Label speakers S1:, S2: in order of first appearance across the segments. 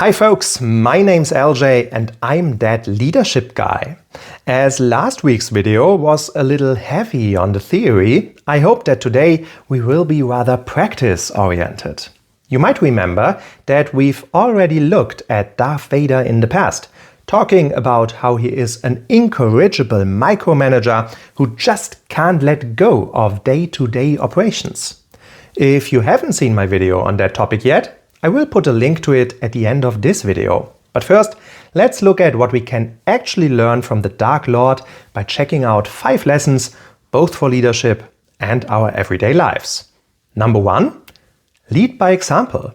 S1: Hi folks, my name's LJ and I'm that leadership guy. As last week's video was a little heavy on the theory, I hope that today we will be rather practice-oriented. You might remember that we've already looked at Darth Vader in the past, talking about how he is an incorrigible micromanager who just can't let go of day-to-day operations. If you haven't seen my video on that topic yet, I will put a link to it at the end of this video. But first, let's look at what we can actually learn from the Dark Lord by checking out 5 lessons, both for leadership and our everyday lives. Number 1, lead by example.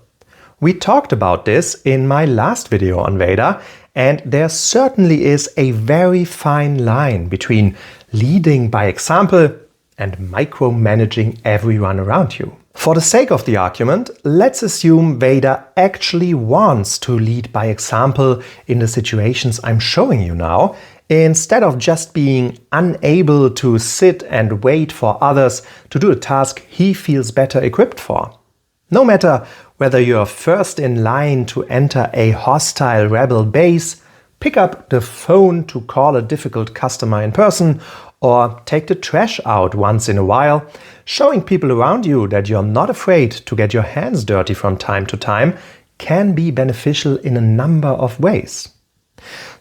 S1: We talked about this in my last video on Vader, and there certainly is a very fine line between leading by example and micromanaging everyone around you. For the sake of the argument, let's assume Vader actually wants to lead by example in the situations I'm showing you now, instead of just being unable to sit and wait for others to do a task he feels better equipped for. No matter whether you're first in line to enter a hostile rebel base, pick up the phone to call a difficult customer in person, or take the trash out once in a while, showing people around you that you're not afraid to get your hands dirty from time to time can be beneficial in a number of ways.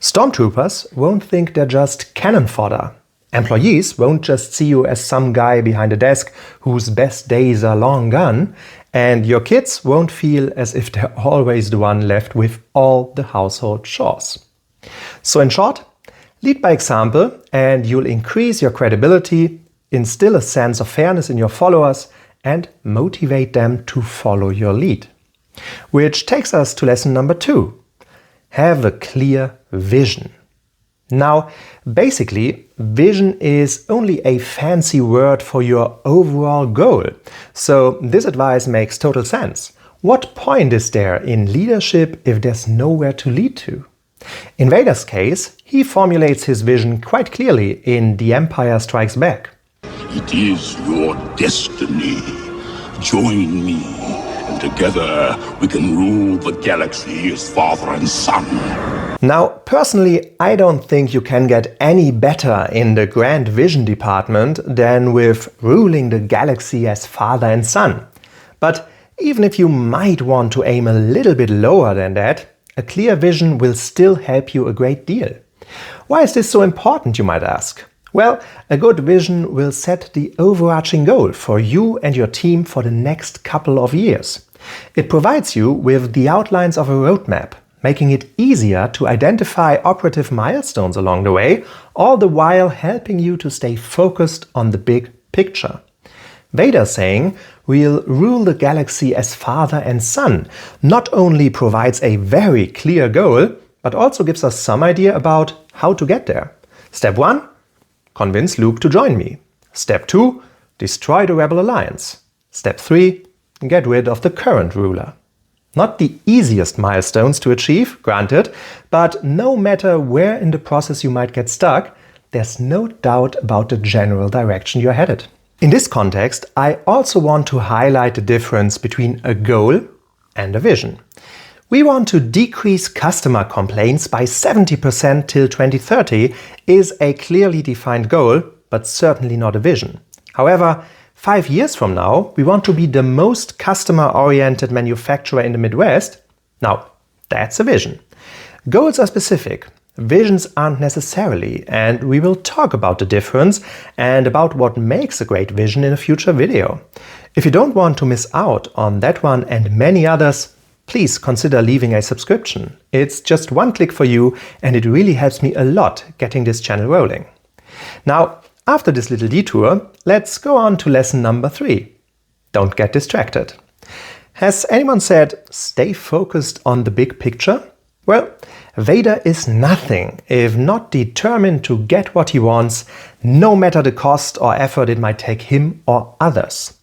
S1: Stormtroopers won't think they're just cannon fodder. Employees won't just see you as some guy behind a desk whose best days are long gone, and your kids won't feel as if they're always the one left with all the household chores. So in short, lead by example and you'll increase your credibility, instill a sense of fairness in your followers and motivate them to follow your lead. Which takes us to lesson number 2. Have a clear vision. Now, basically, vision is only a fancy word for your overall goal. So this advice makes total sense. What point is there in leadership if there's nowhere to lead to? In Vader's case, he formulates his vision quite clearly in The Empire Strikes Back.
S2: It is your destiny. Join me, and together we can rule the galaxy as father and son.
S1: Now, personally, I don't think you can get any better in the grand vision department than with ruling the galaxy as father and son. But even if you might want to aim a little bit lower than that, a clear vision will still help you a great deal. Why is this so important, you might ask? Well, a good vision will set the overarching goal for you and your team for the next couple of years. It provides you with the outlines of a roadmap, making it easier to identify operative milestones along the way, all the while helping you to stay focused on the big picture. Vader saying, "We'll rule the galaxy as father and son," not only provides a very clear goal, but also gives us some idea about how to get there. Step 1, convince Luke to join me. Step 2, destroy the Rebel Alliance. Step 3, get rid of the current ruler. Not the easiest milestones to achieve, granted, but no matter where in the process you might get stuck, there's no doubt about the general direction you're headed. In this context, I also want to highlight the difference between a goal and a vision. We want to decrease customer complaints by 70% till 2030 is a clearly defined goal, but certainly not a vision. However, 5 years from now, we want to be the most customer-oriented manufacturer in the Midwest. Now, that's a vision. Goals are specific. Visions aren't necessarily, and we will talk about the difference and about what makes a great vision in a future video. If you don't want to miss out on that one and many others, please consider leaving a subscription. It's just one click for you and it really helps me a lot getting this channel rolling. Now, after this little detour, let's go on to lesson number 3. Don't get distracted. Has anyone said, stay focused on the big picture? Well, Vader is nothing if not determined to get what he wants, no matter the cost or effort it might take him or others.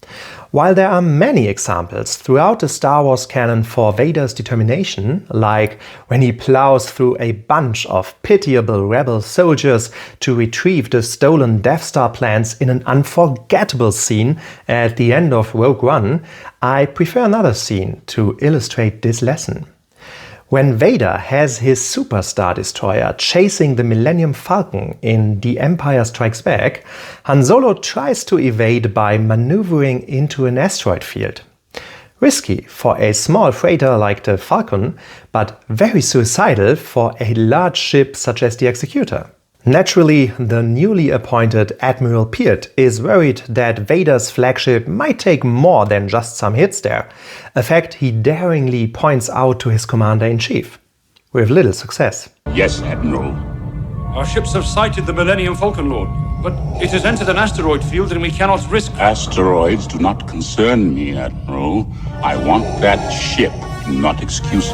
S1: While there are many examples throughout the Star Wars canon for Vader's determination, like when he plows through a bunch of pitiable rebel soldiers to retrieve the stolen Death Star plans in an unforgettable scene at the end of Rogue One, I prefer another scene to illustrate this lesson. When Vader has his superstar destroyer chasing the Millennium Falcon in The Empire Strikes Back, Han Solo tries to evade by maneuvering into an asteroid field. Risky for a small freighter like the Falcon, but very suicidal for a large ship such as the Executor. Naturally, the newly appointed Admiral Peart is worried that Vader's flagship might take more than just some hits there, a fact he daringly points out to his commander-in-chief, with little success.
S2: Yes, Admiral.
S3: Our ships have sighted the Millennium Falcon, Lord, but it has entered an asteroid field and we cannot risk...
S2: Asteroids do not concern me, Admiral. I want that ship, not excuses.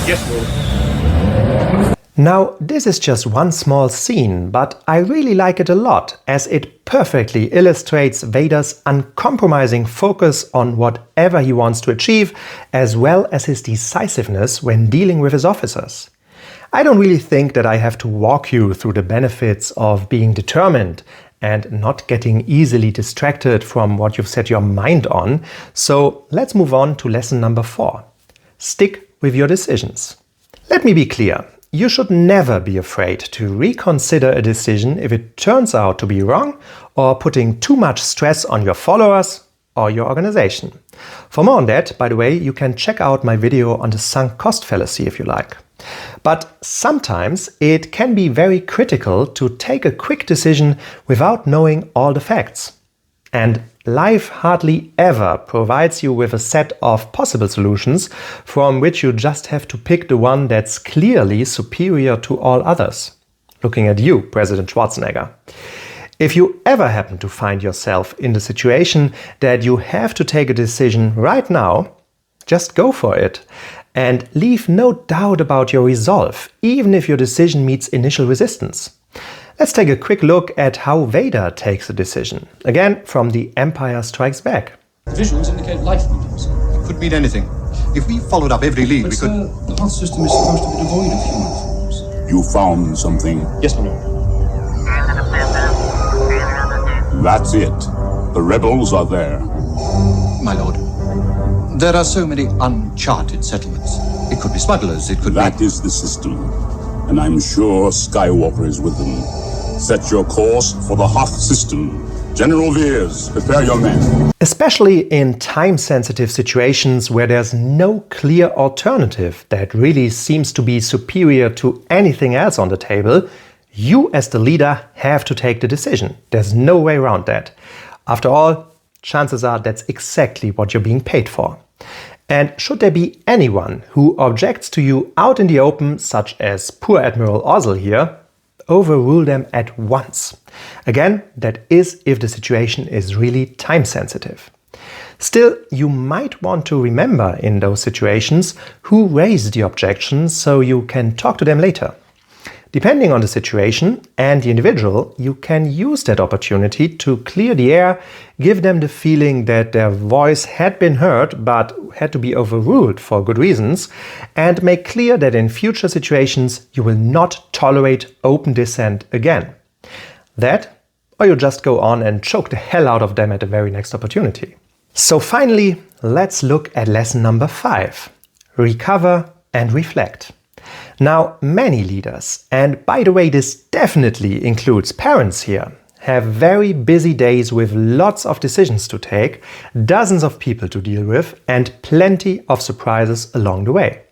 S3: Yes, Lord.
S1: Now, this is just one small scene, but I really like it a lot, as it perfectly illustrates Vader's uncompromising focus on whatever he wants to achieve, as well as his decisiveness when dealing with his officers. I don't really think that I have to walk you through the benefits of being determined and not getting easily distracted from what you've set your mind on, so let's move on to lesson number 4. Stick with your decisions. Let me be clear. You should never be afraid to reconsider a decision if it turns out to be wrong or putting too much stress on your followers or your organization. For more on that, by the way, you can check out my video on the sunk cost fallacy if you like. But sometimes it can be very critical to take a quick decision without knowing all the facts. And life hardly ever provides you with a set of possible solutions from which you just have to pick the one that's clearly superior to all others. Looking at you, President Schwarzenegger. If you ever happen to find yourself in the situation that you have to take a decision right now, just go for it and leave no doubt about your resolve, even if your decision meets initial resistance. Let's take a quick look at how Vader takes a decision. Again, from The Empire Strikes Back.
S4: Visuals indicate life mediums.
S5: It could mean anything. If we followed up every lead,
S4: But,
S5: we could...
S4: sir, the Hoth system is supposed to be devoid of human forms.
S2: You found something.
S4: Yes, my lord.
S2: That's it. The rebels are there.
S5: My lord, there are so many uncharted settlements. It could be smugglers, it could
S2: That
S5: be...
S2: is the system. And I'm sure Skywalker is with them. Set your course for the Hoth system. General Veers, prepare your men.
S1: Especially in time-sensitive situations where there's no clear alternative that really seems to be superior to anything else on the table, you as the leader have to take the decision. There's no way around that. After all, chances are that's exactly what you're being paid for. And should there be anyone who objects to you out in the open, such as poor Admiral Ozzel here, overrule them at once. Again, that is if the situation is really time sensitive. Still, you might want to remember in those situations who raised the objections so you can talk to them later. Depending on the situation and the individual, you can use that opportunity to clear the air, give them the feeling that their voice had been heard but had to be overruled for good reasons, and make clear that in future situations you will not tolerate open dissent again. That, or you just go on and choke the hell out of them at the very next opportunity. So finally, let's look at lesson number 5. Recover and reflect. Now, many leaders, and by the way, this definitely includes parents here, have very busy days with lots of decisions to take, dozens of people to deal with, and plenty of surprises along the way.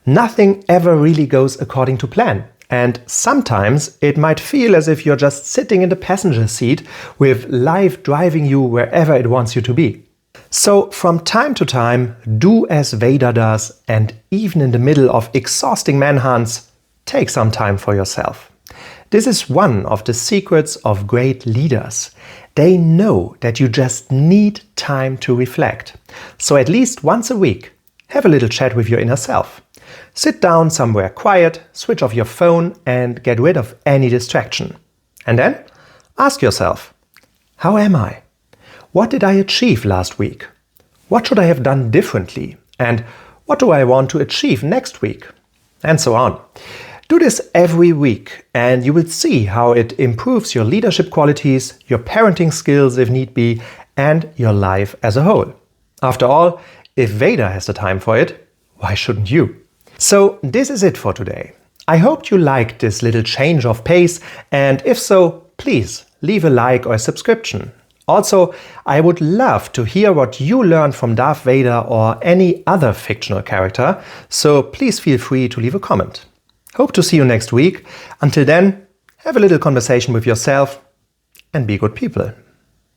S1: Nothing ever really goes according to plan, and sometimes it might feel as if you're just sitting in the passenger seat with life driving you wherever it wants you to be. So from time to time, do as Vader does, and even in the middle of exhausting manhunts, take some time for yourself. This is one of the secrets of great leaders. They know that you just need time to reflect. So at least once a week, have a little chat with your inner self. Sit down somewhere quiet, switch off your phone, and get rid of any distraction. And then ask yourself, how am I? What did I achieve last week? What should I have done differently? And what do I want to achieve next week? And so on. Do this every week and you will see how it improves your leadership qualities, your parenting skills if need be, and your life as a whole. After all, if Vader has the time for it, why shouldn't you? So this is it for today. I hope you liked this little change of pace, and if so, please leave a like or a subscription. Also, I would love to hear what you learned from Darth Vader or any other fictional character, so please feel free to leave a comment. Hope to see you next week. Until then, have a little conversation with yourself and be good people.